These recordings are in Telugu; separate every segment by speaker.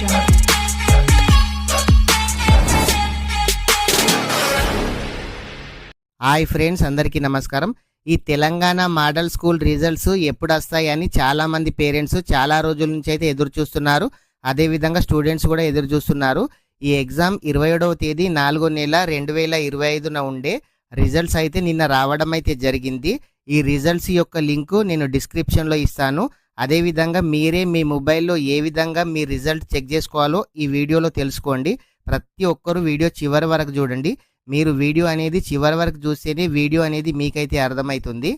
Speaker 1: jungle.
Speaker 2: హాయ్ ఫ్రెండ్స్, అందరికీ నమస్కారం. ఈ తెలంగాణ మోడల్ స్కూల్ రిజల్ట్స్ ఎప్పుడు వస్తాయని చాలా మంది పేరెంట్స్ చాలా రోజుల నుంచి అయితే ఎదురు చూస్తున్నారు. అదేవిధంగా స్టూడెంట్స్ కూడా ఎదురు చూస్తున్నారు. ఈ ఎగ్జామ్ 27వ తేదీ 4వ నెల 2025న ఉండే రిజల్ట్స్ అయితే నిన్న రావడం అయితే జరిగింది. ఈ రిజల్ట్స్ యొక్క లింకు నేను డిస్క్రిప్షన్లో ఇస్తాను. అదేవిధంగా మీరే మీ మొబైల్లో ఏ విధంగా మీ రిజల్ట్ చెక్ చేసుకోవాలో ఈ వీడియోలో తెలుసుకోండి. ప్రతి ఒక్కరూ వీడియో చివరి వరకు చూడండి. మీరు వీడియో అనేది చివరి వరకు చూస్తేనే వీడియో అనేది మీకైతే అర్థమవుతుంది.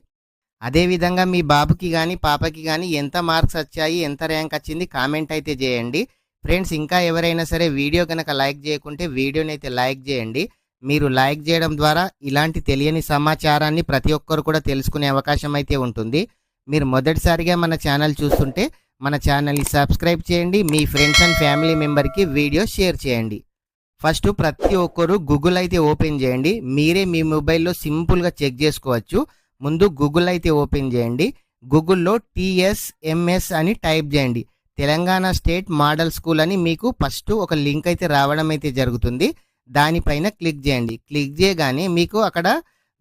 Speaker 2: అదేవిధంగా మీ బాబుకి కానీ పాపకి కానీ ఎంత మార్క్స్ వచ్చాయి, ఎంత ర్యాంక్ వచ్చింది కామెంట్ అయితే చేయండి. ఫ్రెండ్స్, ఇంకా ఎవరైనా సరే వీడియో కనుక లైక్ చేయకుంటే వీడియోని అయితే లైక్ చేయండి. మీరు లైక్ చేయడం ద్వారా ఇలాంటి తెలియని సమాచారాన్ని ప్రతి ఒక్కరు కూడా తెలుసుకునే అవకాశం అయితే ఉంటుంది. మీరు మొదటిసారిగా మన ఛానల్ చూస్తుంటే మన ఛానల్ని సబ్స్క్రైబ్ చేయండి. మీ ఫ్రెండ్స్ అండ్ ఫ్యామిలీ మెంబర్కి వీడియో షేర్ చేయండి. ఫస్ట్ ప్రతి ఒక్కరు గూగుల్ అయితే ఓపెన్ చేయండి. మీరే మీ మొబైల్లో సింపుల్గా చెక్ చేసుకోవచ్చు. ముందు గూగుల్ అయితే ఓపెన్ చేయండి. గూగుల్లో TSMS అని టైప్ చేయండి. తెలంగాణ స్టేట్ మోడల్ స్కూల్ అని మీకు ఫస్ట్ ఒక లింక్ అయితే రావడం అయితే జరుగుతుంది. దానిపైన క్లిక్ చేయండి. క్లిక్ చేయగానే మీకు అక్కడ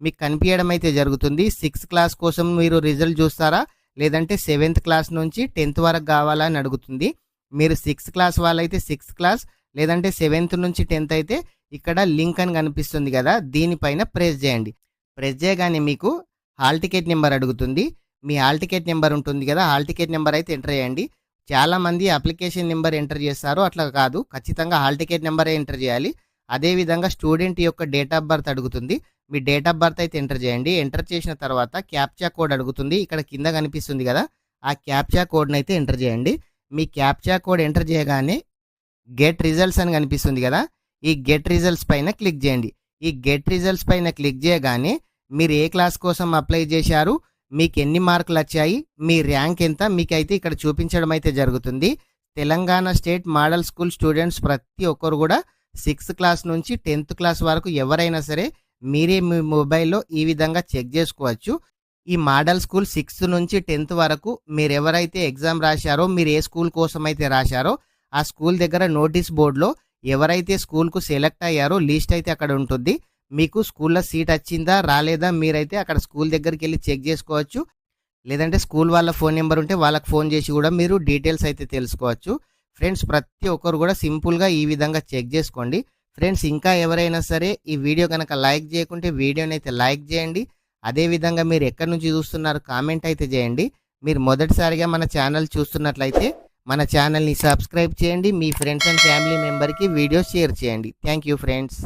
Speaker 2: మీకు కనిపించడం అయితే జరుగుతుంది. 6th క్లాస్ కోసం మీరు రిజల్ట్ చూస్తారా, లేదంటే 7th క్లాస్ నుంచి 10th వరకు కావాలా అని అడుగుతుంది. మీరు 6th క్లాస్ వాళ్ళైతే 6th క్లాస్, లేదంటే 7th నుంచి 10th అయితే ఇక్కడ లింక్ అని కనిపిస్తుంది కదా, దీనిపైన ప్రెస్ చేయండి. ప్రెస్ చేయగానే మీకు హాల్ టికెట్ నెంబర్ అడుగుతుంది. మీ హాల్ టికెట్ నెంబర్ ఉంటుంది కదా, హాల్ టికెట్ నెంబర్ అయితే ఎంటర్ చేయండి. చాలామంది అప్లికేషన్ నెంబర్ ఎంటర్ చేస్తారు, అట్లా కాదు, ఖచ్చితంగా హాల్ టికెట్ నెంబరే ఎంటర్ చేయాలి. అదేవిధంగా స్టూడెంట్ యొక్క డేట్ ఆఫ్ బర్త్ అడుగుతుంది. మీ డేట్ ఆఫ్ బర్త్ అయితే ఎంటర్ చేయండి. ఎంటర్ చేసిన తర్వాత క్యాప్చా కోడ్ అడుగుతుంది. ఇక్కడ కింద కనిపిస్తుంది కదా, ఆ క్యాప్చా కోడ్ని అయితే ఎంటర్ చేయండి. మీ క్యాప్చా కోడ్ ఎంటర్ చేయగానే గెట్ రిజల్ట్స్ అని కనిపిస్తుంది కదా, ఈ గెట్ రిజల్ట్స్ పైన క్లిక్ చేయండి. ఈ గెట్ రిజల్ట్స్ పైన క్లిక్ చేయగానే మీరు ఏ క్లాస్ కోసం అప్లై చేశారు, మీకు ఎన్ని మార్కులు వచ్చాయి, మీ ర్యాంక్ ఎంత మీకైతే ఇక్కడ చూపించడం అయితే జరుగుతుంది. Telangana state model school students ప్రతి ఒక్కరు కూడా 6th క్లాస్ నుంచి 10th క్లాస్ వరకు ఎవరైనా సరే మీరే మీ మొబైల్లో ఈ విధంగా చెక్ చేసుకోవచ్చు. ఈ మోడల్ స్కూల్ 6th నుంచి 10th వరకు మీరు ఎవరైతే ఎగ్జామ్ రాశారో, మీరు ఏ స్కూల్ కోసం అయితే రాశారో ఆ స్కూల్ దగ్గర నోటీస్ బోర్డులో ఎవరైతే స్కూల్కు సెలెక్ట్ అయ్యారో లిస్ట్ అయితే అక్కడ ఉంటుంది. మీకు స్కూల్లో సీట్ వచ్చిందా రాలేదా మీరైతే అక్కడ స్కూల్ దగ్గరికి వెళ్ళి చెక్ చేసుకోవచ్చు. లేదంటే స్కూల్ వాళ్ళ ఫోన్ నెంబర్ ఉంటే వాళ్ళకి ఫోన్ చేసి కూడా మీరు డీటెయిల్స్ అయితే తెలుసుకోవచ్చు. ఫ్రెండ్స్, ప్రతి ఒక్కరు కూడా సింపుల్గా ఈ విధంగా చెక్ చేసుకోండి. ఫ్రెండ్స్, ఇంకా ఎవరైనా సరే ఈ వీడియో కనుక లైక్ చేయకుంటే వీడియోని అయితే లైక్ చేయండి. అదేవిధంగా మీరు ఎక్కడి నుంచి చూస్తున్నారు కామెంట్ అయితే చేయండి. మీరు మొదటిసారిగా మన ఛానల్ చూస్తున్నట్లయితే మన ఛానల్ని సబ్స్క్రైబ్ చేయండి. మీ ఫ్రెండ్స్ అండ్ ఫ్యామిలీ మెంబర్కి వీడియో షేర్ చేయండి. Thank you friends.